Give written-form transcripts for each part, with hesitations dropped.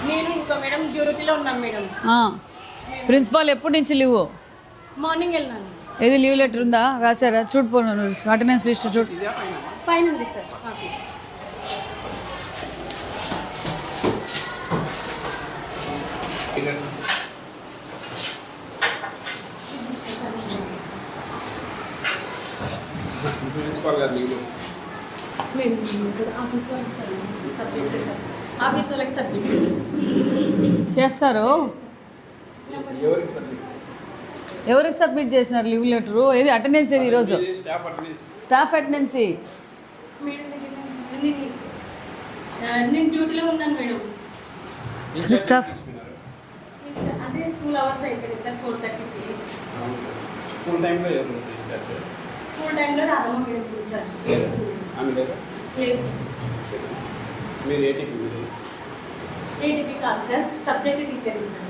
నేను ఇంకో మేడం డ్యూటీలో ఉన్నాను మేడం. ప్రిన్సిపాల్ ఎప్పటి నుంచి లీవ్? మార్నింగ్ వెళ్ళినాను. ఏది లీవ్ లెటర్ ఉందా? రాశారా? చూడిపోను అటెండెన్స్ లిస్ట్ చూడు. పైన ఉంది సార్ ఆఫీస్. ఆఫీస్ వాళ్ళకి సబ్మిట్ చేస్తారు. ఎవరికి సబ్మిట్ చేసినారు లీవ్ లెటరు? ఏది అటెండెన్స్ ఏది ఈరోజు? Staff attendancy. మేడం నేను డ్యూటీలో ఉన్నాను మేడం. స్టాఫ్ అదే స్కూల్ అవర్స్ అయిపోయింది సార్ 4:30కి. స్కూల్ టైంలో రాదమ్మ మేడం సార్. లేదు సార్. మీరు ఏటీపీ కాదు sir, subject teacher sir.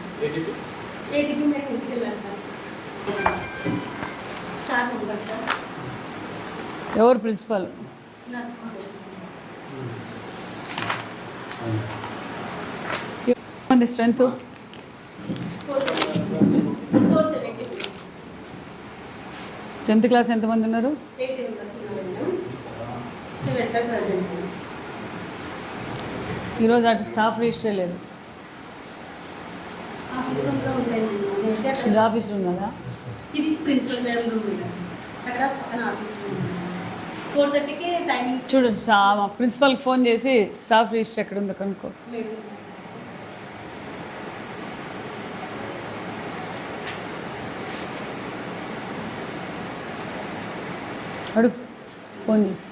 ATP madam ఇంటికి వెళ్ళారు సార్. సార్ ఉంటారు సార్. ఎవరు ప్రిన్సిపాల్? స్ట్రెంత్ 470. 10th క్లాస్ ఎంతమంది ఉన్నారు? 8 మెంబర్స్ ఉన్నారు మేడం. 7 ప్రెసెంట్. ఈరోజు అటు స్టాఫ్ రిజిస్టర్ లేదు. ఆఫీస్ రూమ్లో ఉంటాయి. ఇది ఆఫీస్ రూమ్ కదా? ఇది ప్రిన్సిపల్ మేడం రూమ్ మేడం. అక్కడ పక్కన ఆఫీస్ రూమ్. 4:30కి టైమింగ్స్. చూడు, ప్రిన్సిపల్కి ఫోన్ చేసి స్టాఫ్ రిజిస్టర్ ఎక్కడ ఉందో కనుక్కో. అడుగు ఫోన్ చేసి.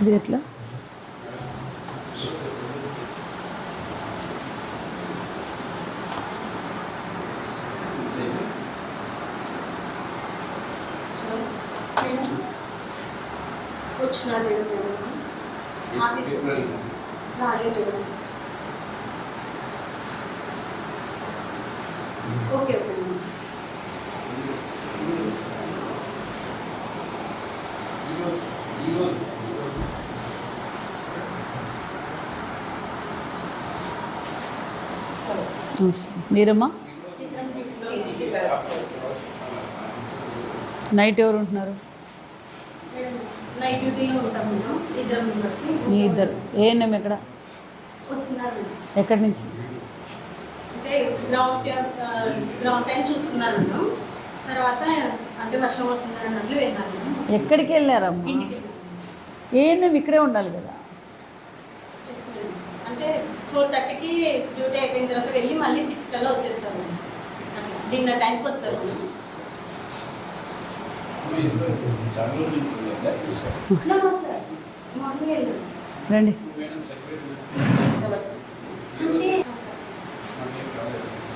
ఇది ఎట్లా? వచ్చినా మేడం ఆఫీస్ రాలేదు మేడం. Okay okay madam. మీరమ్మా? నైట్ ఎవరు ఉంటున్నారు? నైట్ డ్యూటీలో ఉంటాం మేము. 2 మెంబర్స్. మీ ఇద్దరు ఏఎన్ఎం ఎక్కడ వస్తున్నారు. ఎక్కడి నుంచి? అంటే గ్రౌండ్ టైం చూసుకున్నారు నేను. తర్వాత అంటే వర్షం వస్తున్నారు అన్నట్లు వెళ్ళాను. ఎక్కడికి వెళ్ళారమ్మా? ఇంటికి ఏఎన్ఎం ఇక్కడే ఉండాలి కదా? అంటే 4:30కి డ్యూటీ అయిపోయిన తర్వాత వెళ్ళి మళ్ళీ 6 కల్లా వచ్చేస్తారు. అట్లా డిన్నర్ టైంకి వస్తారు. రండి.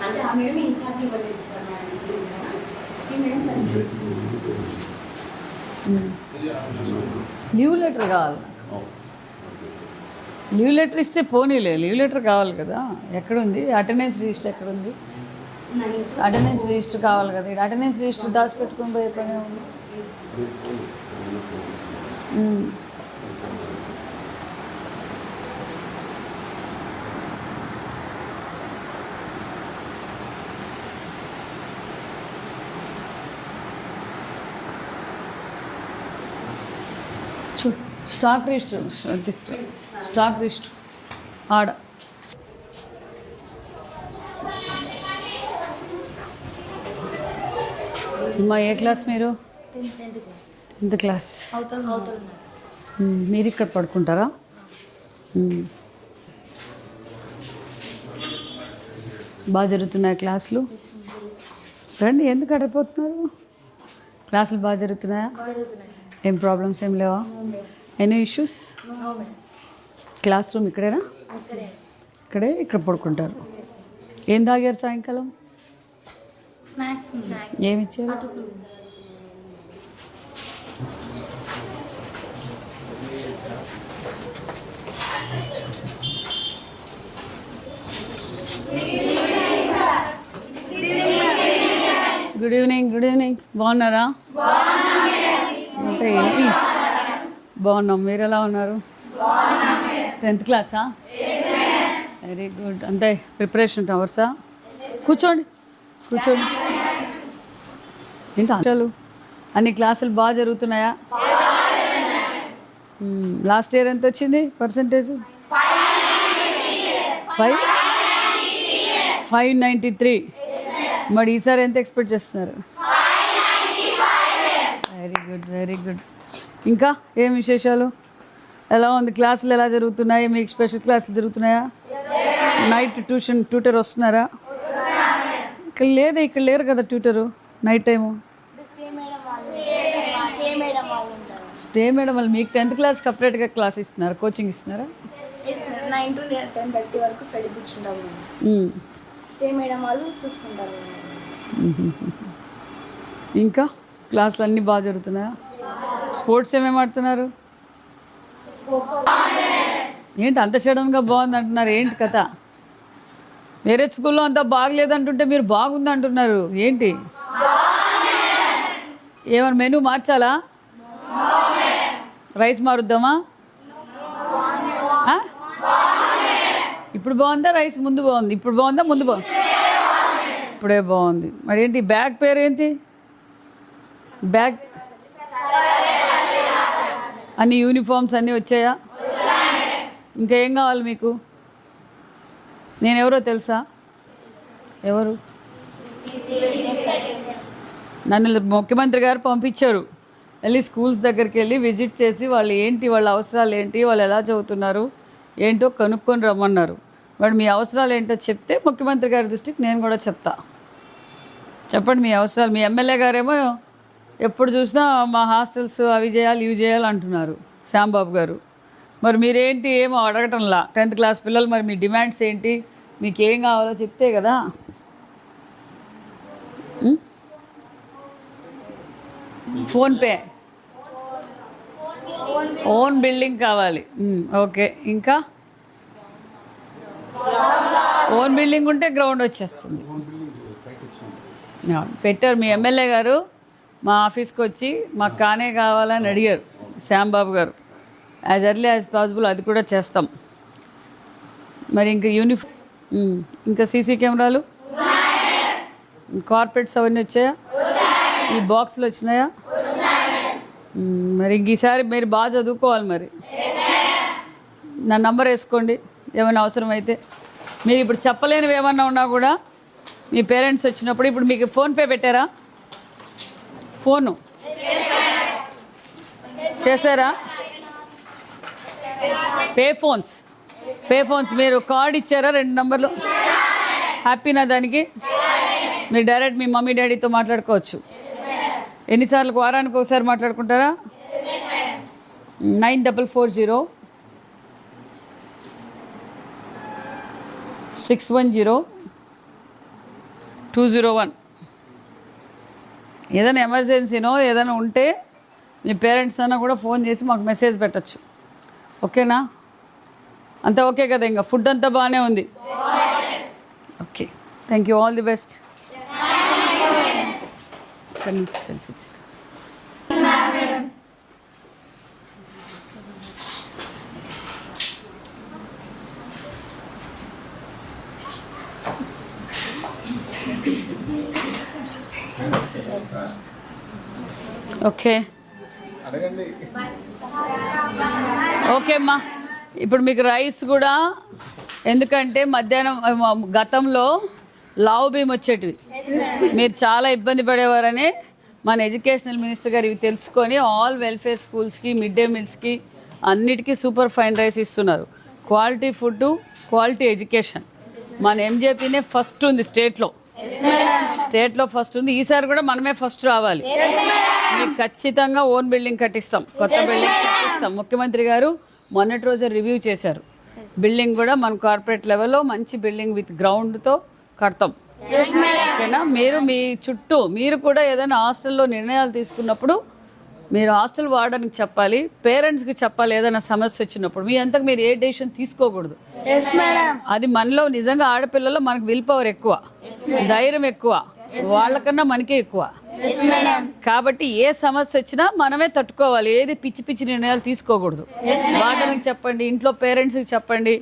అంటే ఆ మేడం ఇన్ఛార్జ్ ఇవ్వలేదు సార్. ఈ మేడం లీవ్ లెటర్ కావాలి. లీవ్ లెటర్ ఇస్తే పోనీలే, లీవ్ లెటర్ కావాలి కదా. ఎక్కడుంది అటెండెన్స్ రిజిస్టర్? ఎక్కడుంది అటెండెన్స్ రిజిస్టర్? కావాలి కదా. ఇక్కడ అటెండెన్స్ రిజిస్టర్ దాచిపెట్టుకుని పోయే పని ఉంది. చూడు, స్టాక్ రిజిస్టర్. స్టాక్ రిజిస్టర్ ఆడ. అమ్మా, ఏ క్లాస్ మీరు? 10th class. మీరు ఇక్కడ పడుకుంటారా? బాగా జరుగుతున్నాయి క్లాసులు? రండి. ఎందుకు అడిగిపోతున్నారు? క్లాసులు బాగా జరుగుతున్నాయా? ఏం ప్రాబ్లమ్స్ ఏం లేవా? Any issues? క్లాస్ రూమ్ ఇక్కడేనా? ఇక్కడే. ఇక్కడ పడుకుంటారు. ఏం తాగారు సాయంకాలం? ఏమి ఇచ్చారు? Good evening. Good evening. బాగున్నారా? అంటే ఏంటి? బాగున్నాం. మీరు ఎలా ఉన్నారు? 10th క్లాసా? Very good. అంతే ప్రిపరేషన్ అవర్సా? కూర్చోండి కూర్చోండి. ఏంటి అంశాలు? అన్ని క్లాసులు బాగా జరుగుతున్నాయా? లాస్ట్ ఇయర్ ఎంత వచ్చింది పర్సంటేజ్? 593. మరి ఈసారి ఎంత ఎక్స్పెక్ట్ చేస్తున్నారు? Very good very good. ఇంకా ఏం విశేషాలు? ఎలా ఉంది? క్లాసులు ఎలా జరుగుతున్నాయి? మీకు స్పెషల్ క్లాసులు జరుగుతున్నాయా? నైట్ ట్యూటర్ వస్తున్నారా? ఇక్కడ లేదా? ఇక్కడ లేరు కదా tutor night time. Stay madam వాళ్ళు మీకు 10th క్లాస్ సపరేట్గా క్లాస్ ఇస్తున్నారు, కోచింగ్ ఇస్తున్నారా? 9 to 10:30 వరకు స్టడీ కూర్చుంటాము. స్టే మేడం వాళ్ళు చూసుకుంటారు. ఇంకా క్లాసులు అన్నీ బాగా జరుగుతున్నాయా? స్పోర్ట్స్ ఏమేమి ఆడుతున్నారు? ఏంటి అంత సడన్గా బాగుంది అంటున్నారు? ఏంటి కథ? వేరే స్కూల్లో అంతా బాగలేదంటుంటే మీరు బాగుంది అంటున్నారు ఏంటి? ఏమైనా మెనూ మార్చాలా? రైస్ మారుద్దామా? ఇప్పుడు బాగుందా? రైస్ ముందు బాగుంది? ఇప్పుడు బాగుందా? ముందు బాగుంది? ఇప్పుడే బాగుంది. మరి ఏంటి బ్యాగ్ పేరు ఏంటి? బ్యాగ్ అన్ని యూనిఫామ్స్ అన్నీ వచ్చాయా? ఇంకా ఏం కావాలి మీకు? నేను ఎవరో తెలుసా? ఎవరు? నన్ను ముఖ్యమంత్రి గారు పంపించారు. వెళ్ళి స్కూల్స్ దగ్గరికి వెళ్ళి విజిట్ చేసి వాళ్ళు ఏంటి, వాళ్ళ అవసరాలు ఏంటి, వాళ్ళు ఎలా చదువుతున్నారు ఏంటో కనుక్కొని రమ్మన్నారు. మరి మీ అవసరాలు ఏంటో చెప్తే ముఖ్యమంత్రి గారి దృష్టికి నేను కూడా చెప్తా. చెప్పండి మీ అవసరాలు. మీ ఎమ్మెల్యే గారేమో ఎప్పుడు చూసినా మా హాస్టల్స్ అవి చేయాలి ఇవి చేయాలి అంటున్నారు, శ్యాంబాబు గారు. మరి మీరేంటి ఏమో అడగటంలా? 10th క్లాస్ పిల్లలు మరి మీ డిమాండ్స్ ఏంటి, మీకు ఏం కావాలో చెప్తే కదా. ఫోన్పే, ఓన్ బిల్డింగ్ కావాలి. ఓకే. ఇంకా ఓన్ బిల్డింగ్ ఉంటే గ్రౌండ్ వచ్చేస్తుంది. పెట్టారు మీ ఎమ్మెల్యే గారు మా ఆఫీస్కి వచ్చి మాకు కానే కావాలని అడిగారు శ్యాంబాబు గారు. యాజ్ ఎర్లీ యాజ్ పాసిబుల్ అది కూడా చేస్తాం. మరి ఇంకా యూనిఫామ్, ఇంకా సీసీ కెమెరాలు, కార్పెట్స్ అవన్నీ వచ్చాయా? ఈ బాక్సులు వచ్చినాయా? మరి ఇంక ఈసారి మీరు బాగా చదువుకోవాలి. మరి నా నంబర్ వేసుకోండి ఏమైనా అవసరమైతే. మీరు ఇప్పుడు చెప్పలేనివి ఏమన్నా ఉన్నా కూడా మీ పేరెంట్స్ వచ్చినప్పుడు. ఇప్పుడు మీకు ఫోన్పే పెట్టారా? ఫోను చేశారా? పే ఫోన్స్ మీరు కార్డ్ ఇచ్చారా? 2 నంబర్లు. హ్యాపీనా దానికి? మీరు డైరెక్ట్ మీ మమ్మీ డాడీతో మాట్లాడుకోవచ్చు. ఎన్నిసార్లు? వారానికి ఒకసారి మాట్లాడుకుంటారా? 9440 610 201. ఏదైనా ఎమర్జెన్సీనో ఏదైనా ఉంటే మీ పేరెంట్స్ అన్నా కూడా ఫోన్ చేసి మాకు మెసేజ్ పెట్టచ్చు. ఓకేనా? అంతా ఓకే కదా? ఇంకా ఫుడ్ అంతా బాగానే ఉంది. Okay, thank you. All the best. Selfie తీసుకో. ఓకే ఓకే అమ్మా. ఇప్పుడు మీకు రైస్ కూడా, ఎందుకంటే మధ్యాహ్నం గతంలో లావు బియ్యం వచ్చేటివి, మీరు చాలా ఇబ్బంది పడేవారని మన ఎడ్యుకేషనల్ మినిస్టర్ గారు ఇవి తెలుసుకొని ఆల్ వెల్ఫేర్ స్కూల్స్కి, మిడ్ డే మీల్స్కి అన్నిటికీ సూపర్ ఫైన్ రైస్ ఇస్తున్నారు. Quality food, quality education. మన ఎంజేపీనే ఫస్ట్ ఉంది స్టేట్లో ఫస్ట్ ఉంది. ఈసారి కూడా మనమే ఫస్ట్ రావాలి. మీకు ఖచ్చితంగా ఓన్ బిల్డింగ్ కట్టిస్తాం, కొత్త బిల్డింగ్ కట్టిస్తాం. ముఖ్యమంత్రి గారు మొన్నటి రోజు రివ్యూ చేశారు. బిల్డింగ్ కూడా మన కార్పొరేట్ లెవెల్లో మంచి బిల్డింగ్ విత్ గ్రౌండ్తో కడతాం. ఓకేనా? మీరు మీ చుట్టూ మీరు కూడా ఏదైనా హాస్టల్లో నిర్ణయాలు తీసుకున్నప్పుడు మీరు హాస్టల్ వార్డెన్కి చెప్పాలి, పేరెంట్స్కి చెప్పాలి ఏదైనా సమస్య వచ్చినప్పుడు. మీ అంతకు మీరు ఏ డెసిషన్ తీసుకోకూడదు. అది మనలో నిజంగా ఆడపిల్లల్లో మనకు విల్ పవర్ ఎక్కువ, ధైర్యం ఎక్కువ, వాళ్ళకన్నా మనకే ఎక్కువ. కాబట్టి ఏ సమస్య వచ్చినా మనమే తట్టుకోవాలి. ఏది పిచ్చి పిచ్చి నిర్ణయాలు తీసుకోకూడదు. వార్డెన్కి చెప్పండి, ఇంట్లో పేరెంట్స్కి చెప్పండి,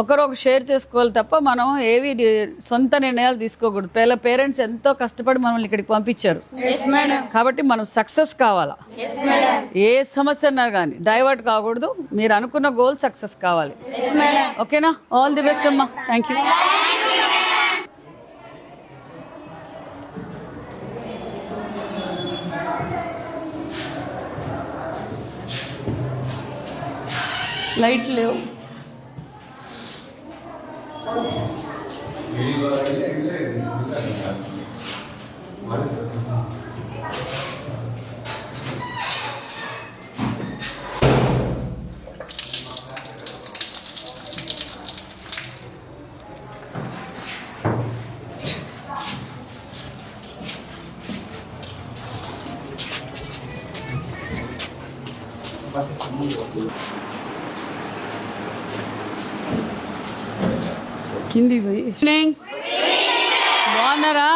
ఒకరొక షేర్ చేసుకోవాలి తప్ప మనం ఏవి సొంత నిర్ణయాలు తీసుకోకూడదు. పేరెంట్స్ ఎంతో కష్టపడి మనల్ని ఇక్కడికి పంపించారు కాబట్టి మనం సక్సెస్ కావాలా. ఏ సమస్య అన్నా కానీ డైవర్ట్ కాకూడదు. మీరు అనుకున్న గోల్ సక్సెస్ కావాలి. ఓకేనా? ఆల్ ది బెస్ట్ అమ్మా. Thank you. లైట్ లేవు. కింది పోయి బాగున్నారా?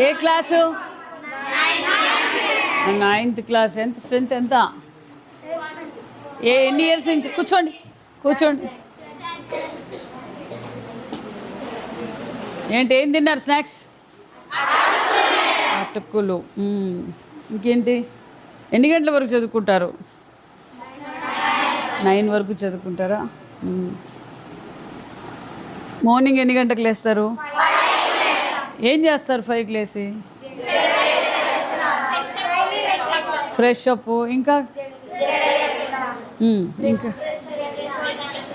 ఏ క్లాసు? 9th class. ఎంత స్ట్రెంత్ ఎంత? ఎన్ని ఇయర్స్ నుంచి? కూర్చోండి కూర్చోండి. ఏంటి, ఏం తిన్నారు స్నాక్స్? అటుకులు. ఇంకేంటి? ఎన్ని గంటల వరకు చదువుకుంటారు? 9 వరకు చదువుకుంటారా? మార్నింగ్ ఎన్ని గంటలకు లేస్తారు? ఏం చేస్తారు 5కి లేసి? ఫ్రెష్ అప్, ఇంకా ఇంకా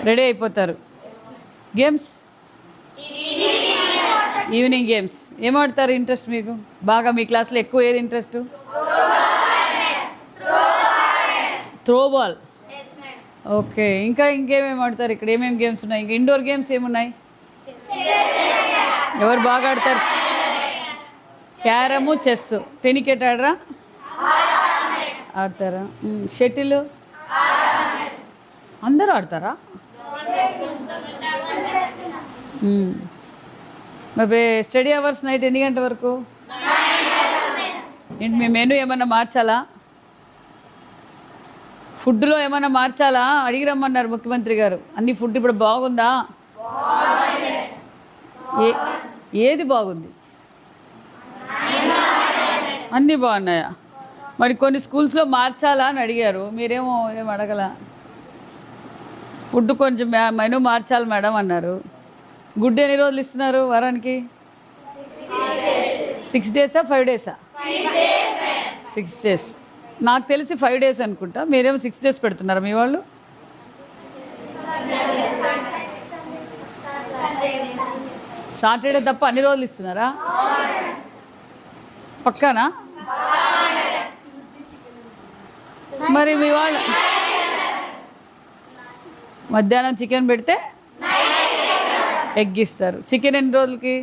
రెడీ అయిపోతారు. గేమ్స్, ఈవినింగ్ గేమ్స్ ఏం ఆడతారు? ఇంట్రెస్ట్ మీకు బాగా? మీ క్లాస్లో ఎక్కువ ఏది ఇంట్రెస్ట్? Throw ball. ఓకే. ఇంకా ఇంకేమేమి ఆడతారు ఇక్కడ? ఏమేమి గేమ్స్ ఉన్నాయి? ఇంకా ఇండోర్ గేమ్స్ ఏమున్నాయి? ఎవరు బాగా ఆడతారు? క్యారము, చెస్. టెనికెట్ ఆడరా? ఆడతారా? షటిల్ అందరూ ఆడతారా? మరి స్టడీ అవర్స్ నైట్ ఎన్ని గంటల వరకు? ఏంటి, మీ మెనూ ఏమన్నా మార్చాలా? ఫుడ్లో ఏమన్నా మార్చాలా? అడిగి రమ్మన్నారు ముఖ్యమంత్రి గారు. అన్ని ఫుడ్ ఇప్పుడు బాగుందా? ఏది బాగుంది? అన్నీ బాగున్నాయా? మరి కొన్ని స్కూల్స్లో మార్చాలా అని అడిగారు, మీరేమో ఏం అడగల. ఫుడ్ కొంచెం మెనూ మార్చాలి మేడం అన్నారు. గుడ్ ఎన్ని రోజులు ఇస్తున్నారు వారానికి? 6 డేసా 5 డేసా? 6 డేస్. నాకు తెలిసి 5 డేస్ అనుకుంటా. మీరేమో 6 డేస్ పెడుతున్నారా మీ వాళ్ళు? సాటర్డే తప్ప అన్ని రోజులు ఇస్తున్నారా? పక్కానా? మరి మీ వాళ్ళు మధ్యాహ్నం చికెన్ పెడితే ఎగ్ ఇస్తారు. చికెన్ ఎన్ని రోజులకి?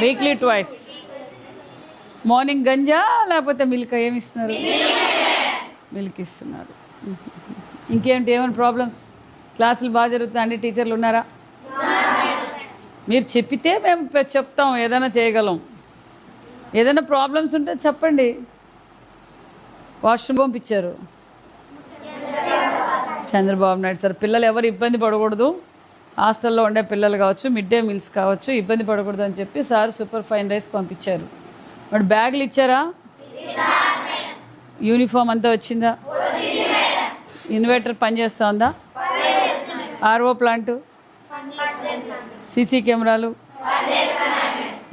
వీక్లీ 2 మార్నింగ్ గంజా లేకపోతే మిల్క్? ఏమి ఇస్తున్నారు? మిల్క్ ఇస్తున్నారు. ఇంకేంటి, ఏమైనా ప్రాబ్లమ్స్? క్లాసులు బాగా జరుగుతాయి? అన్ని టీచర్లు ఉన్నారా? మీరు చెప్పితే మేము చెప్తాం, ఏదైనా చేయగలం. ఏదైనా ప్రాబ్లమ్స్ ఉంటే చెప్పండి. వాష్రూమ్ పంపించారు చంద్రబాబు నాయుడు సార్. పిల్లలు ఎవరు ఇబ్బంది పడకూడదు, హాస్టల్లో ఉండే పిల్లలు కావచ్చు, మిడ్ డే మీల్స్ కావచ్చు, ఇబ్బంది పడకూడదు అని చెప్పి సార్ సూపర్ ఫైన్ రైస్ పంపించారు. మరి బ్యాగులు ఇచ్చారా? యూనిఫామ్ అంతా వచ్చిందా? ఇన్వర్టర్ పనిచేస్తుందా? ఆర్ఓ ప్లాంటు, సీసీ కెమెరాలు,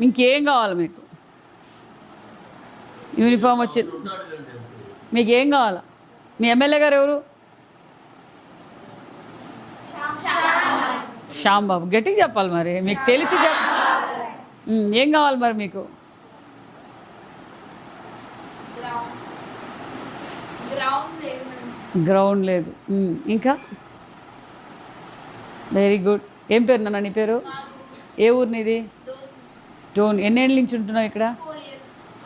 ఇంకేం కావాలి మీకు? యూనిఫామ్ వచ్చింది, మీకు ఏం కావాలా? మీ ఎమ్మెల్యే గారు ఎవరు? శ్యాంబాబు. గట్టిగా చెప్పాలి మరి, మీకు తెలిసి ఏం కావాలి మరి మీకు? గ్రౌండ్ లేదు. ఇంకా వెరీ గుడ్. ఏం పేరు నాన్న నీ పేరు? ఏ ఊరు నీది? డోన్. ఎన్నేళ్ళ నుంచి ఉంటున్నావు ఇక్కడ?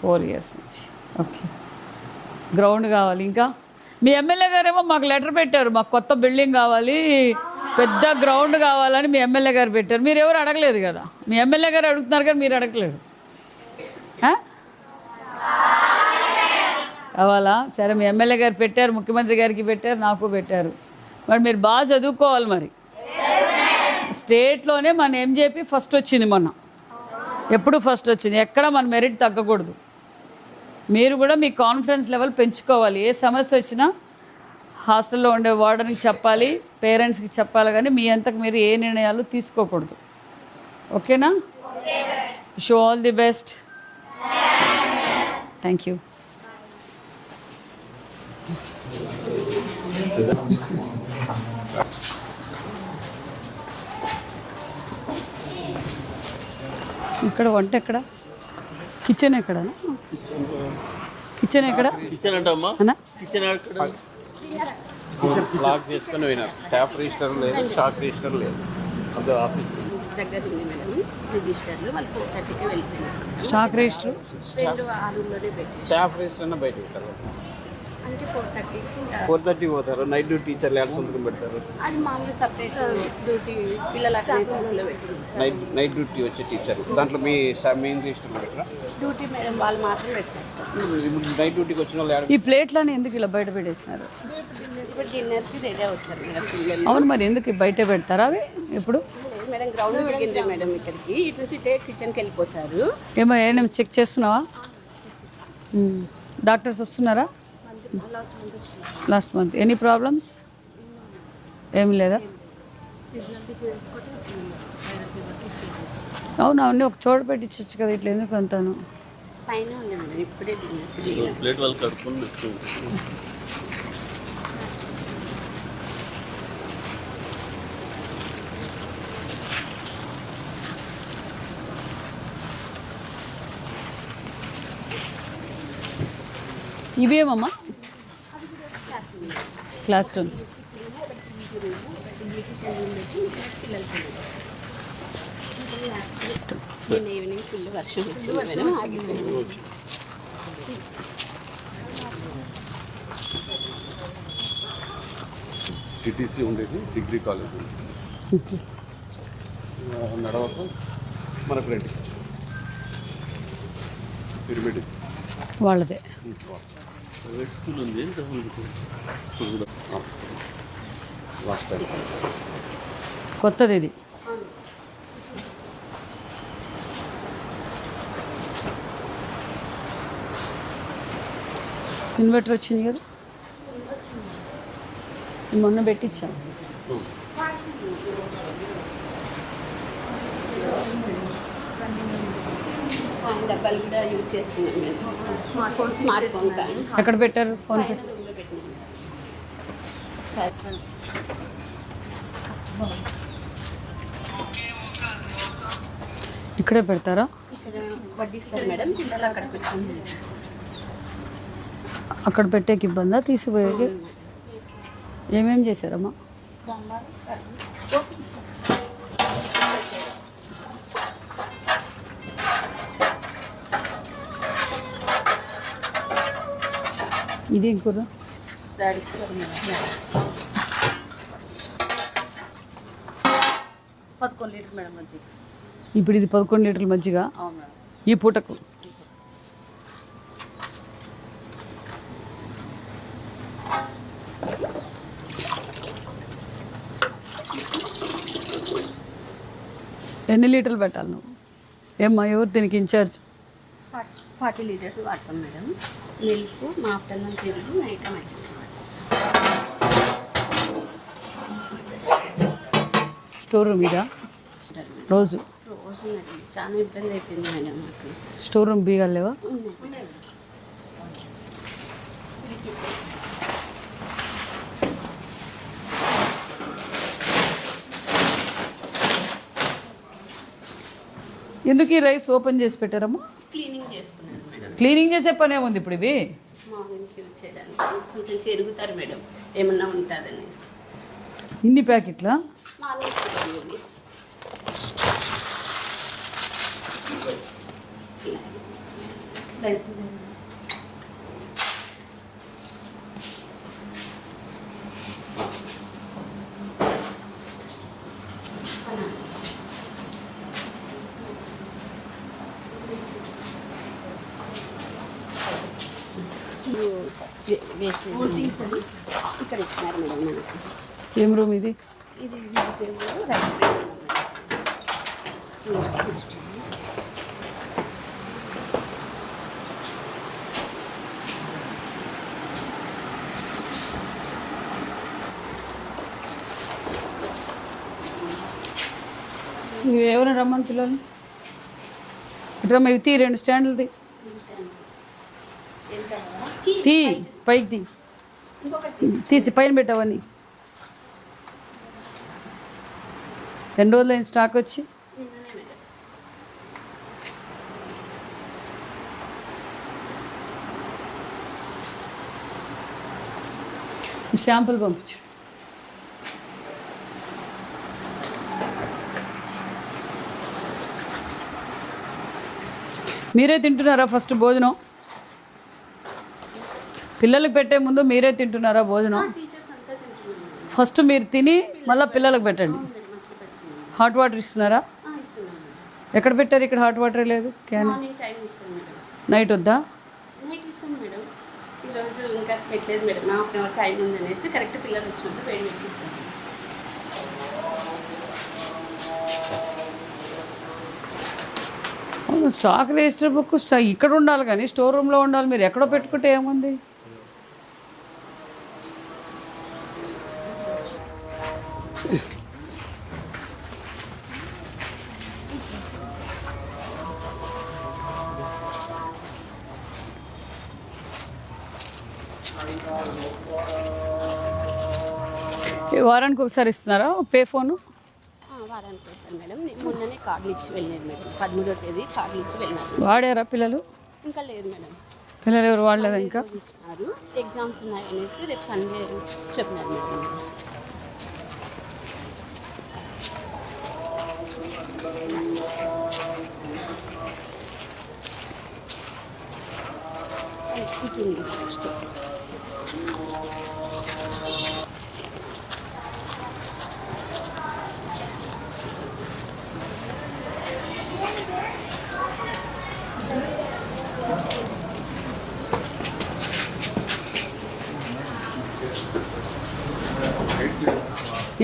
4 years నుంచి. ఓకే, గ్రౌండ్ కావాలి. ఇంకా మీ ఎమ్మెల్యే గారేమో మాకు లెటర్ పెట్టారు, మాకు కొత్త బిల్డింగ్ కావాలి, పెద్ద గ్రౌండ్ కావాలని మీ ఎమ్మెల్యే గారు పెట్టారు. మీరు ఎవరు అడగలేదు కదా, మీ ఎమ్మెల్యే గారు అడుగుతున్నారు కానీ మీరు అడగలేదు. కావాలా? సరే, మీ ఎమ్మెల్యే గారు పెట్టారు, ముఖ్యమంత్రి గారికి పెట్టారు, నాకు పెట్టారు. మరి మీరు బాగా చదువుకోవాలి. మరి స్టేట్లోనే మన ఎంజేపీ ఫస్ట్ వచ్చింది మొన్న, ఎప్పుడు ఫస్ట్ వచ్చింది, ఎక్కడ మన మెరిట్ తగ్గకూడదు. మీరు కూడా మీ కాన్ఫిడెన్స్ లెవెల్ పెంచుకోవాలి. ఏ సమస్య వచ్చినా హాస్టల్లో ఉండే వార్డెన్కి చెప్పాలి, పేరెంట్స్కి చెప్పాలి, కానీ మీ అంతకు మీరు ఏ నిర్ణయాలు తీసుకోకూడదు. ఓకేనా? Show all the best. Thank you. ఇక్కడ వంట ఎక్కడ? కిచెన్ ఎక్కడ? కిచెన్ ఎక్కడ? కిచెన్ అంటమ్మా, అన్నా కిచెన్ లాక్ చేసుకుని పోయినారు. స్టాఫ్ రిజిస్టర్ లేదు, స్టాక్ రిజిస్టర్ లేదు. అది ఆఫీస్ దగ్గర ఉంది మేడం రిజిస్టర్లు. వాళ్ళు 4:30కి వెళ్ళిపోయినారు. స్టాక్ రిజిస్టర్ రెండు ఆ రూమ్లోనే పెట్టి స్టాఫ్ రిజిస్టర్ అన్న బయట పెట్టారు. అంటే 4:30కి 4:30 పోతారు. నైట్ డ్యూటీ టీచర్లు యాడ్ సంతకం పెడతారు. అది మామూలు సపరేట్ డ్యూటీ పిల్లల స్కూల్లో పెట్టింది. నైట్ డ్యూటీ వచ్చే టీచర్లు దాంట్లో మీ మెయిన్ రిజిస్టర్లో పెట్టరా? డ్యూటీ మేడం వాళ్ళు మాత్రం పెట్టారు సార్. ఇప్పుడు నైట్ డ్యూటీకి వచ్చిన వాళ్ళు యాడ్ ఈ ప్లేట్లని ఎందుకు ఇలా బయట పెట్టేసినారు? ఇప్పుడు డిన్నర్కి రెడీ అవుతారు మేడం పిల్లలు. అవును, మరి ఎందుకు బయట పెడతారా అవి? ఇప్పుడు మేడం గ్రౌండ్ దిగిండ్రు మేడం ఇక్కడికి, ఇటు నుంచి కిచెన్కి వెళ్ళిపోతారు. ఏమైనా చెక్ చేస్తున్నావా? డాక్టర్స్ వస్తున్నారా? Last month. Any problems? ఏం లేదా? అవును, అవన్నీ ఒక చోట పెట్టించవచ్చు కదా, ఇట్లా ఎందుకు అంతాను? పైన ఉంది మేడం ఇప్పుడే డిన్నర్. ప్లేట్ వాళ్ళు కడుక్కొని ఇవేమమ్మా? Class rooms. నిన్న ఈవినింగ్ ఫుల్ వర్షం వచ్చింది మేడం, ఆగిపోయింది. టీటీసీ ఉండేది, డిగ్రీ కాలేజ్ నడవక మనకు రండి పిరమిడ్ వాళ్ళదే. స్కూల్ ఉంది లాస్ట్ టైం. కొత్తది ఇది. ఇన్వర్టర్ వచ్చింది కదా, మొన్న పెట్టించాను. డబ్బాలు కూడా యూజ్ చేస్తున్నాం మేడం. స్మార్ట్ ఫోన్ కానీ ఎక్కడ పెట్టారు? ఫోన్ పెట్టి ఇక్కడే పెడతారా? ఇక్కడ వడ్డిస్తారు మేడం, పిల్లలు అక్కడికి వచ్చింది. అక్కడ పెట్టేకి ఇబ్బందా తీసిపోయేకి? ఏమేం చేశారమ్మా? ఇది కూర 11 లీటర్ మేడం మజ్జిగ. ఇప్పుడు ఇది 11 లీటర్ల మజ్జిగ అవును మేడం. ఈ పూటకు. ఎన్ని లీటర్లు పెట్టాలి నువ్వు? ఏమ్మా, ఎవరు దీనికి ఇన్ఛార్జ్? 40 లీటర్స్ వాడతాం మేడం. మిల్క్ మా ఆఫ్టర్నూన్ పెరుగు నైట్ మంచిగా. స్టోర్ రూమ్ ఇదా? రోజు రోజు మేడం చాలా ఇబ్బంది అయిపోయింది మేడం నాకు. స్టోర్ రూమ్ బీగాలు లేవా? ఉన్నాయి. ఎందుకు ఈ రైస్ ఓపెన్ చేసి పెట్టారమ్మా? క్లీనింగ్ చేసుకున్నాను మేడం. క్లీనింగ్ చేసే పనే ఉంది ఇప్పుడు ఇవి. మార్నింగ్కి యూజ్ చేయడానికి కొంచెం చెరుగుతారు మేడం, ఏమన్నా ఉంటుందనేసి. ఇన్ని ప్యాకెట్లా? మార్నింగ్ లైట్ వేస్టేజ్ ఇక్కడ ఇచ్చినారు మేడం మనకి. ఏం రూమ్ ఇది? ఇది వెజిటేబుల్ రైస్ ఇవి ఎవరైనా రమ్మని పిల్లలు ఇట్లా ఇవి తీ 2 స్టాండ్లు తీ పైకి తీసి పైన పెట్టావని 2 రోజులైన స్టాక్ వచ్చి. శాంపుల్ పంపించు. మీరే తింటున్నారా ఫస్ట్ భోజనం? పిల్లలకి పెట్టే ముందు మీరే తింటున్నారా భోజనం? టీచర్స్ అంతా తింటున్నాను. ఫస్ట్ మీరు తిని మళ్ళీ పిల్లలకు పెట్టండి. హాట్ వాటర్ ఇస్తున్నారా? ఇస్తున్నాను. ఎక్కడ పెట్టారు? ఇక్కడ హాట్ వాటర్ లేదు. క్యాన్ మార్నింగ్ టైం ఇస్తాను మేడం. నైట్ వద్దా? నైట్ ఇస్తాను మేడం. ఈరోజు ఇంకా పెట్టలేదు మేడం. ½ టైం ఉందనేసి కరెక్ట్ పిల్లలు వచ్చినప్పుడు వేడి పెట్టిస్తాను. స్టాక్ రిజిస్టర్ బుక్ ఇక్కడ ఉండాలి కానీ స్టోర్ రూమ్లో ఉండాలి. మీరు ఎక్కడో పెట్టుకుంటే ఏముంది? వారానికి ఒకసారి ఇస్తున్నారా పే ఫోను? వారానికి వస్తాను మేడం. మొన్ననే కార్డులు ఇచ్చి వెళ్ళినది మేడం. 13వ తేదీ కార్డులు ఇచ్చి వెళ్ళినారు. వాడారా పిల్లలు? ఇంకా లేదు మేడం. పిల్లలు ఎవరు వాడలేదా ఇంకా? ఇచ్చినారు. ఎగ్జామ్స్ ఉన్నాయనేసి రేపు సండే చెప్పినారు మేడం.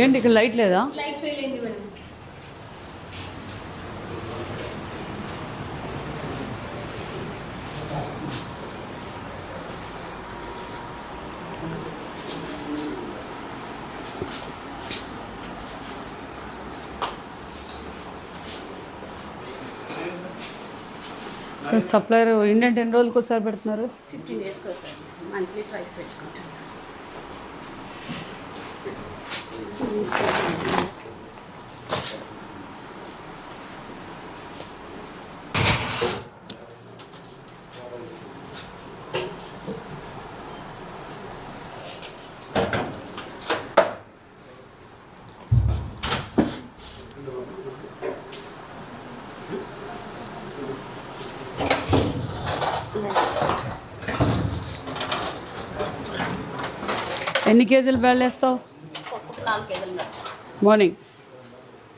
ఏంటి ఇక్కడ లైట్ లేదా? లైట్ ఫెయిల్ అయింది మేడం. సప్లైర్ ఇండియన్ 10 రోజులకి ఒకసారి పెడుతున్నారు. 15 డేస్కి వస్తారు. మంత్లీ ప్రైస్ పెట్టుకుంటారు. ఎన్ని కేజీలు బ్యాళ్ళు వేస్తావు? 4 కేజీలు మేడం. మార్నింగ్.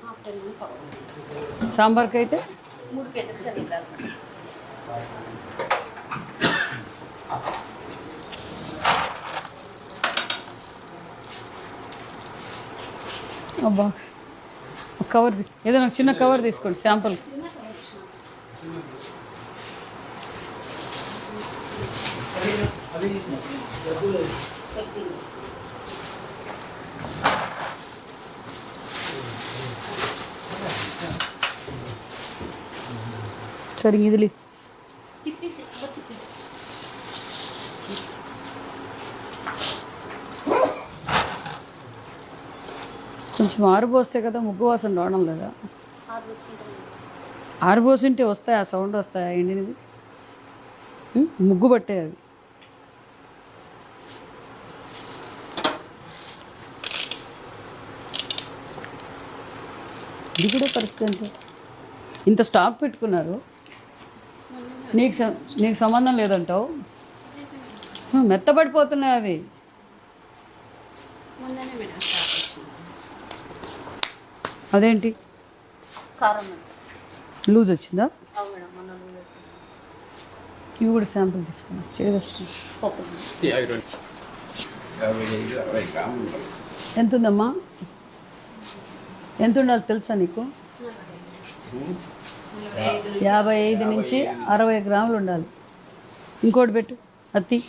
ఆఫ్టర్నూన్ 4. సాంబార్కి అయితే 3 కేజీలు చదివిండాలి మేడం. బాక్స్ ఒక కవర్ ఏదైనా ఒక చిన్న కవర్ తీసుకోండి శాంపుల్. సరే ఇదిలే తిప్పేసి తిప్పి కొంచెం ఆరుపోస్తే కదా ముగ్గు వాసన రావడం లేదా? 6 వేసుకుంటాం. ఆరుపోసింటే వస్తాయి, ఆ సౌండ్ వస్తాయి ఎండినవి. ముగ్గు పట్టే అవి. ఇది కూడా పరిస్థితి అంతే. ఇంత స్టాక్ పెట్టుకున్నారు. నీకు సంబంధం లేదంటావు. మెత్తబడిపోతున్నాయి అవి. ముందనే మేడం స్టార్ట్ వచ్చింది. అదేంటి కారం లూజ్ వచ్చిందా? అవు మేడం మొన్న రోజు వచ్చింది. ఇవి కూడా శాంపుల్ తీసుకున్నా. చేయవచ్చు. పప్పు 55 గ్రాములు ఉంటాయి. ఎంత ఉందమ్మా? ఎంత ఉండాలి తెలుసా నీకు? 55 నుంచి 60 గ్రాములు ఉండాలి. ఇంకోటి పెట్టు అత్తి.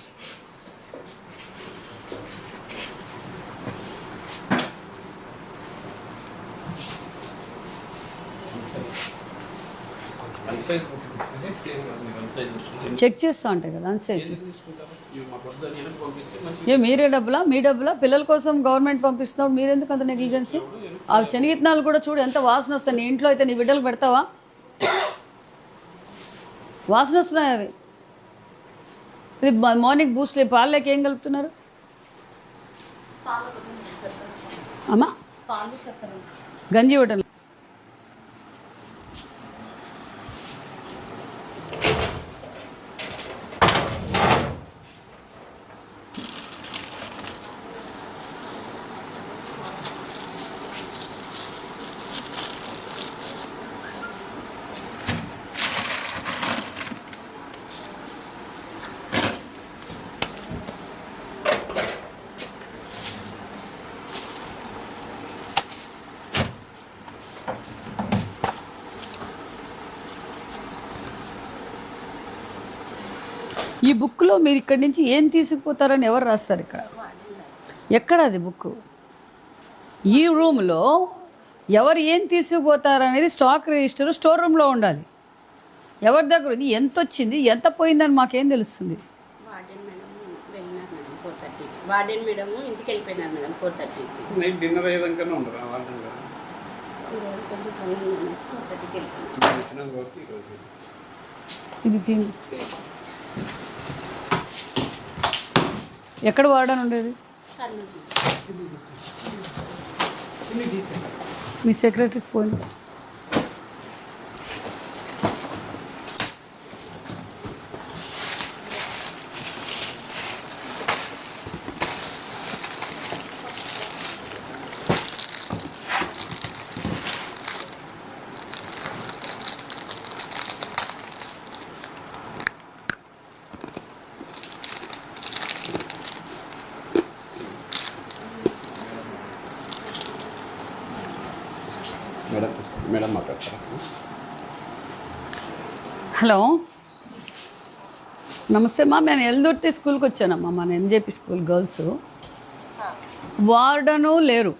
చెక్ చేస్తూ ఉంటాయి కదా అన్సైజ్. మీరే డబ్బులా? మీ డబ్బులా? పిల్లల కోసం గవర్నమెంట్ పంపిస్తున్నావు, మీరెందుకు అంత నెగ్లిజెన్సీ? ఆ శనగిత్తనాలు కూడా చూడు ఎంత వాసన వస్తాయి. నీ ఇంట్లో అయితే నీ బిడ్డలకు పెడతావా? వాసన వస్తున్నాయి అవి. ఇది మార్నింగ్ బూస్ట్ పాలకి ఏం కలుపుతున్నారు అమ్మా? పాలు చక్కెర. గంజి ఇవ్వటం. ఈ బుక్లో మీరు ఇక్కడి నుంచి ఏం తీసుకుపోతారని ఎవరు రాస్తారు ఇక్కడ? ఎక్కడ అది బుక్? ఈ రూమ్లో ఎవరు ఏం తీసుకుపోతారనేది స్టాక్ రిజిస్టర్ స్టోర్ రూమ్లో ఉండాలి. ఎవరి దగ్గర ఉంది, ఎంత వచ్చింది, ఎంత పోయిందని మాకేం తెలుస్తుంది? వార్డెన్ మేడం వెళ్ళినారు మేడం 4:30. వార్డెన్ మేడం ఇంటికి వెళ్ళిపోయినారు మేడం 4:30కి. నైట్ డిన్నర్ అయ్యేదాకా ఉండరా వాళ్ళని కదా? ఈరోజు కొంచెం పని ఉందనేసి 4:30కి వెళ్ళిపోయినారు. వచ్చినాం కాబట్టి ఈరోజు ఇది తిని ఎక్కడ వాడని ఉండేది? మీ సెక్రటరీకి ఫోన్. మేడం మాట్లాడతారా? హలో నమస్తే అమ్మా. నేను ఎల్దుర్తి స్కూల్కి వచ్చానమ్మా, మన ఎంజేపీ స్కూల్ గర్ల్స్. వార్డను లేరు,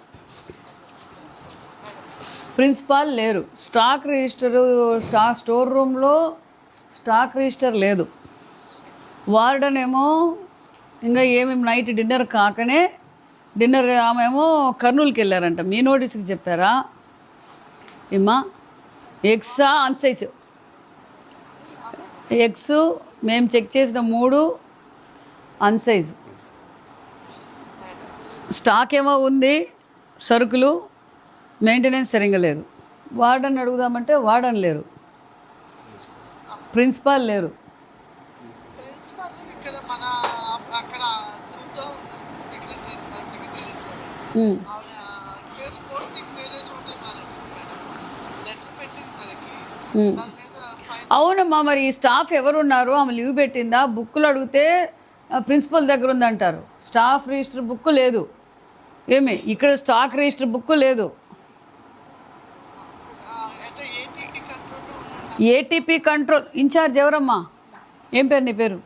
ప్రిన్సిపాల్ లేరు, స్టాక్ రిజిస్టరు స్టోర్ రూమ్లో స్టాక్ రిజిస్టర్ లేదు. వార్డన్ ఏమో ఇంకా ఏమేమి నైట్ డిన్నర్ కాకనే డిన్నర్ ఆమెమో కర్నూలుకి వెళ్ళారంట. మీ నోటీస్కి చెప్పారా ఏమ్మా? ఎగ్సా అన్సైజ్? ఎగ్స్ మేము చెక్ చేసిన 3 అన్సైజ్. స్టాక్ ఏమో ఉంది, సరుకులు మెయింటెనెన్స్ సరిగ్గా లేదు. వార్డన్ అడుగుదామంటే వార్డన్ లేరు, ప్రిన్సిపాల్ లేరు. అవునమ్మా, మరి ఈ స్టాఫ్ ఎవరున్నారు? ఆమె లీవ్ పెట్టిందా? బుక్కులు అడిగితే ప్రిన్సిపల్ దగ్గర ఉందంటారు. స్టాఫ్ రిజిస్టర్ బుక్ లేదు. ఏమి ఇక్కడ స్టాక్ రిజిస్టర్ బుక్ లేదు. ఏటీపీ కంట్రోల్ ఇన్ఛార్జ్ ఎవరమ్మా? ఏం పేరు నీ పేరు?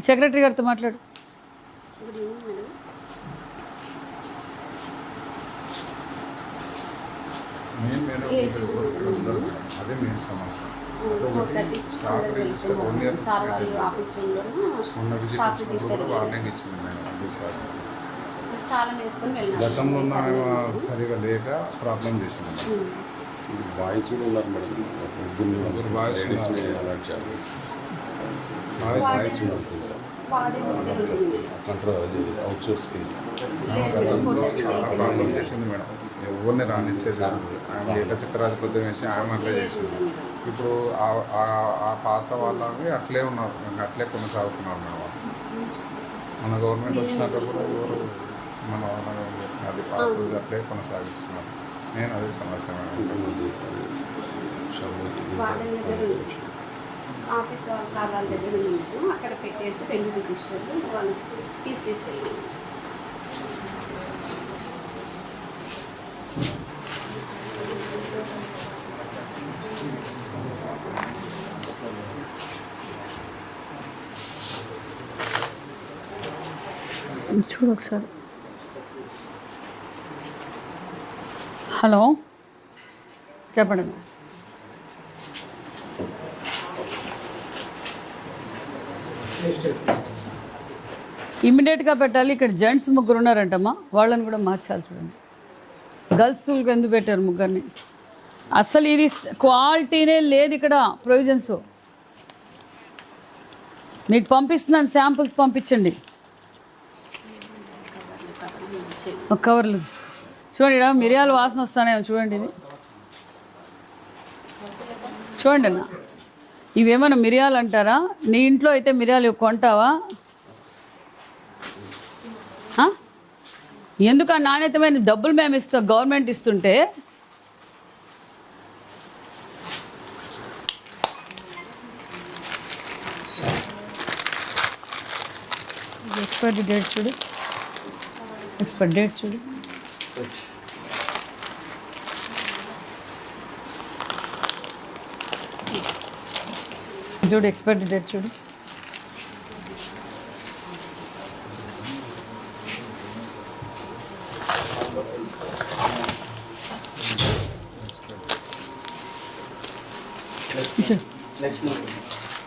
సెక్రటరీ గారితో మాట్లాడు. అదే మెయిన్ సమస్య. సార్ వాళ్ళు ఆఫీస్ గతంలో ఉన్న సరిగా లేక ప్రాబ్లం చేసింది. బాయ్స్ కూడా ఉన్నారు మేడం. ముగ్గురు బాయ్స్ కంట్రోల్ అవుట్ సోర్స్కి చాలా ప్రాబ్లం చేసింది మేడం. ఎవరిని రానిచ్చేది. ఆమె ఎట్లా చక్రాధిపత్యం వేసి ఆమె అట్లా చేసింది. ఇప్పుడు ఆ పాత వాళ్ళవి అట్లే ఉన్నారు, ఇంకా అట్లే కొనసాగుతున్నారు మేడం వాళ్ళు. మన గవర్నమెంట్ వచ్చినాక కూడా ఎవరు మన అది పాతది అట్లే కొనసాగిస్తున్నారు. నేను అదే సమస్య మేడం. వాళ్ళ దగ్గర ఆఫీస్ సార్ వాళ్ళ దగ్గర ఉన్నాము, అక్కడ పెట్టేసి 2 రిజిస్టర్లు వాళ్ళకి తీసుకెళ్ళాము. చూడు ఒకసారి. హలో, చెప్పండి. ఇమ్మీడియట్గా పెట్టాలి. ఇక్కడ జెంట్స్ 3 ఉన్నారంటమ్మా, వాళ్ళని కూడా మార్చాలి. చూడండి, గర్ల్స్ ఎందుకు పెట్టారు 3ని? అసలు ఇది క్వాలిటీనే లేదు ఇక్కడ. ప్రొవిజన్స్ మీకు పంపిస్తున్నాను, శాంపుల్స్ పంపించండి. ఒక కవర్లు చూడండి, ఇక్కడ మిరియాల వాసన వస్తానేమో చూడండి. ఇది చూడండి అన్న, ఇవేమన్నా మిరియాలు అంటారా? నీ ఇంట్లో అయితే మిరియాలు కొంటావా? ఎందుకు ఆ నాణ్యతమైన డబ్బులు మేము ఇస్తాం, గవర్నమెంట్ ఇస్తుంటే? ఎక్స్పైరీ డేట్ చూడు, ఎక్స్పైరీ డేట్ చూడు. చూడు ఎక్స్పైరీ డేట్ చూడు.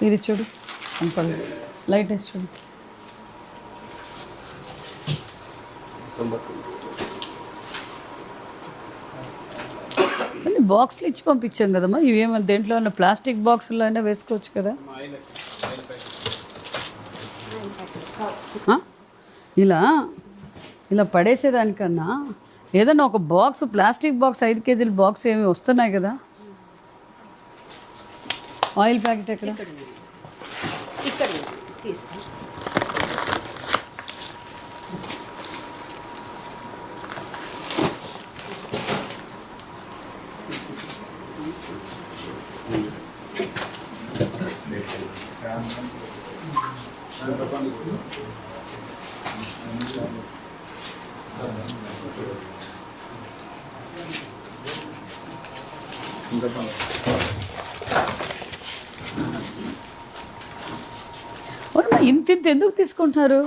ఇది చూడు, లైట్ వేసి చూడు. అన్ని బాక్స్లు ఇచ్చి పంపించాం కదమ్మా. ఇవేమన్నా దేంట్లో ఉన్న ప్లాస్టిక్ బాక్సుల్లో అయినా వేసుకోవచ్చు కదా. ఇలా పడేసేదానికన్నా ఏదన్నా ఒక బాక్స్, ప్లాస్టిక్ బాక్స్ 5 కేజీల బాక్స్ ఏమి వస్తున్నాయి కదా. ఆయిల్ ప్యాకెట్ ఎక్కడ? ఇక్కడ తీస్తాను. ఇంత ఎందుకు తీసుకుంటున్నారు?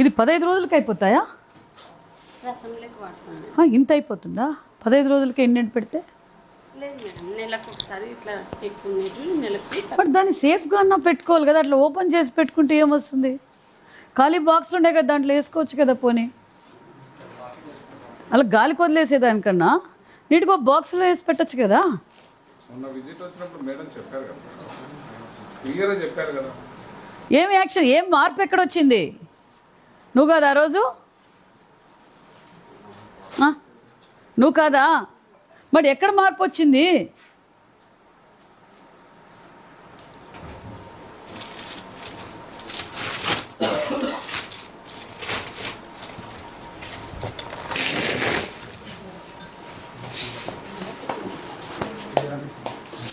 ఇది 15 రోజులకి అయిపోతాయా? రసంలోకి వాడతాను. ఇంత అయిపోతుందా 15 రోజులకి? ఎన్ని పెడితే? లేదు మేడం, నెలకు ఒకసారి ఇట్లా ఎక్కువ నెలకు. బట్ దాన్ని సేఫ్గా అన్నా పెట్టుకోవాలి కదా. అట్లా ఓపెన్ చేసి పెట్టుకుంటే ఏమొస్తుంది? ఖాళీ బాక్స్లు ఉండే కదా, దాంట్లో వేసుకోవచ్చు కదా. పోనీ అలా గాలికి వదిలేసేదానికన్నా నీట్గా బాక్స్లో వేసి పెట్టచ్చు కదా. మొన్న విజిట్ వచ్చినప్పుడు మేడం చెప్పారు కదా, క్లియర్గా చెప్పారు కదా. ఏం యాక్షన్, ఏం మార్పు ఎక్కడ వచ్చింది? నువ్వు కాదా ఆ రోజు? నువ్వు కాదా? మరి ఎక్కడ మార్పు వచ్చింది?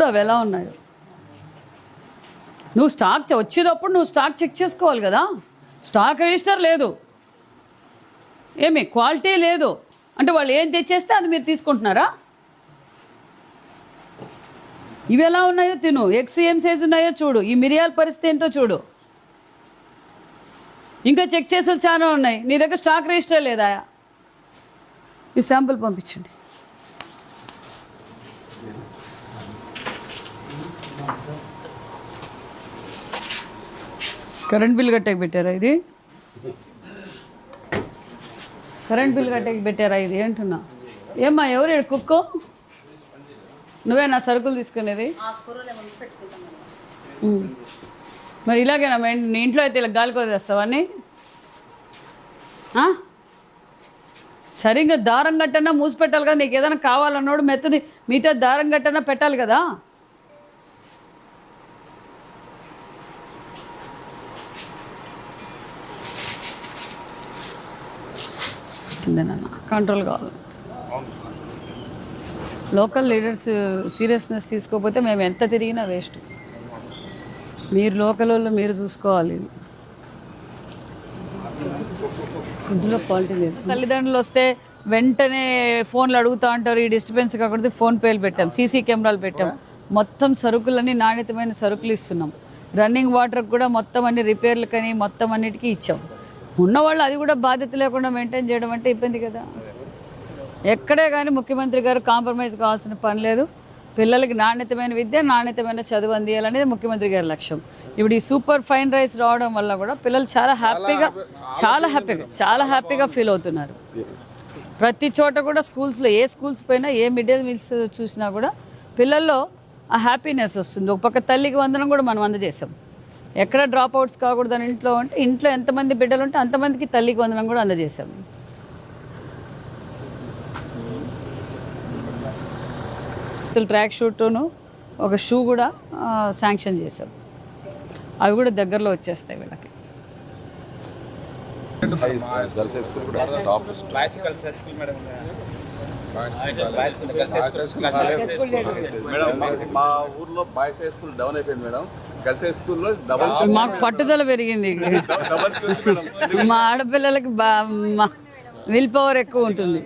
అవి ఎలా ఉన్నాయో నువ్వు స్టాక్ వచ్చేటప్పుడు నువ్వు స్టాక్ చెక్ చేసుకోవాలి కదా. స్టాక్ రిజిస్టర్ లేదు, ఏమి క్వాలిటీ లేదు అంటే వాళ్ళు ఏం తెచ్చేస్తే అది మీరు తీసుకుంటున్నారా? ఇవి ఎలా ఉన్నాయో తిను. ఎగ్స్ ఏం సైజు ఉన్నాయో చూడు. ఈ మిరియాల పరిస్థితి ఏంటో చూడు. ఇంకా చెక్ చేసేది చాలా ఉన్నాయి. నీ దగ్గర స్టాక్ రిజిస్టర్ లేదా? ఈ శాంపుల్ పంపించండి. కరెంట్ బిల్ కట్టేకి పెట్టారా ఇది? కరెంట్ బిల్ కట్టేకి పెట్టారా ఇది అంటున్నా. ఏమ్మా ఎవరు కుక్కో? నువ్వే నా సరుకులు తీసుకునేది? మరి ఇలాగేనా నీ ఇంట్లో అయితే ఇలా గాలికి వదిలేస్తావని? సరిగ్గా దారం కట్టన్నా మూసి పెట్టాలి కదా. నీకు ఏదైనా కావాలన్నోడు మెత్తది మీతో దారం కట్టన్నా పెట్టాలి కదా. ఉండాల్సిందే నాన్న, కంట్రోల్ కావాలి. లోకల్ లీడర్స్ సీరియస్నెస్ తీసుకోకపోతే మేము ఎంత తిరిగినా వేస్ట్. మీరు లోకల్ వాళ్ళు మీరు చూసుకోవాలి. ఫుడ్లో క్వాలిటీ లేదు. తల్లిదండ్రులు వస్తే వెంటనే ఫోన్లు అడుగుతూ ఉంటారు. ఈ డిస్టర్బెన్స్ కాకూడదు, ఫోన్పేలు పెట్టాం, సీసీ కెమెరాలు పెట్టాం, మొత్తం సరుకులన్నీ నాణ్యతమైన సరుకులు ఇస్తున్నాం. రన్నింగ్ వాటర్కి కూడా మొత్తం అన్ని రిపేర్లకని మొత్తం అన్నిటికీ ఇచ్చాం. ఉన్నవాళ్ళు అది కూడా బాధ్యత లేకుండా మెయింటైన్ చేయడం అంటే ఇబ్బంది కదా. ఎక్కడే కానీ ముఖ్యమంత్రి గారు కాంప్రమైజ్ కావాల్సిన పని లేదు. పిల్లలకి నాణ్యతమైన విద్య, నాణ్యతమైన చదువు అందియాలనేది ముఖ్యమంత్రి గారి లక్ష్యం. ఇప్పుడు ఈ సూపర్ ఫైన్ రైస్ రావడం వల్ల కూడా పిల్లలు చాలా హ్యాపీగా ఫీల్ అవుతున్నారు. ప్రతి చోట కూడా స్కూల్స్లో, ఏ స్కూల్స్ పైన ఏ మిడ్ డే మీల్స్ చూసినా కూడా పిల్లల్లో ఆ హ్యాపీనెస్ వస్తుంది. ఒక పక్క తల్లికి వందనం కూడా మనం అందజేసాం. ఎక్కడ డ్రాప్ అవుట్స్ కాకూడదని ఇంట్లో అంటే ఇంట్లో ఎంతమంది బిడ్డలు ఉంటే అంతమందికి తల్లికి వందనం కూడా అందజేసాం. ట్రాక్ షూట్ను ఒక షూ కూడా శాంక్షన్ చేసాం. అవి కూడా దగ్గరలో వచ్చేస్తాయి వీళ్ళకి. మేడం మా ఊర్లో బాయ్స్ హై స్కూల్ డౌన్ అయిపోయింది మేడం. గర్ల్స్ హై స్కూల్లో డబల్ మాకు పట్టుదల పెరిగింది. మా ఆడపిల్లలకి విల్ పవర్ ఎక్కువ ఉంటుంది.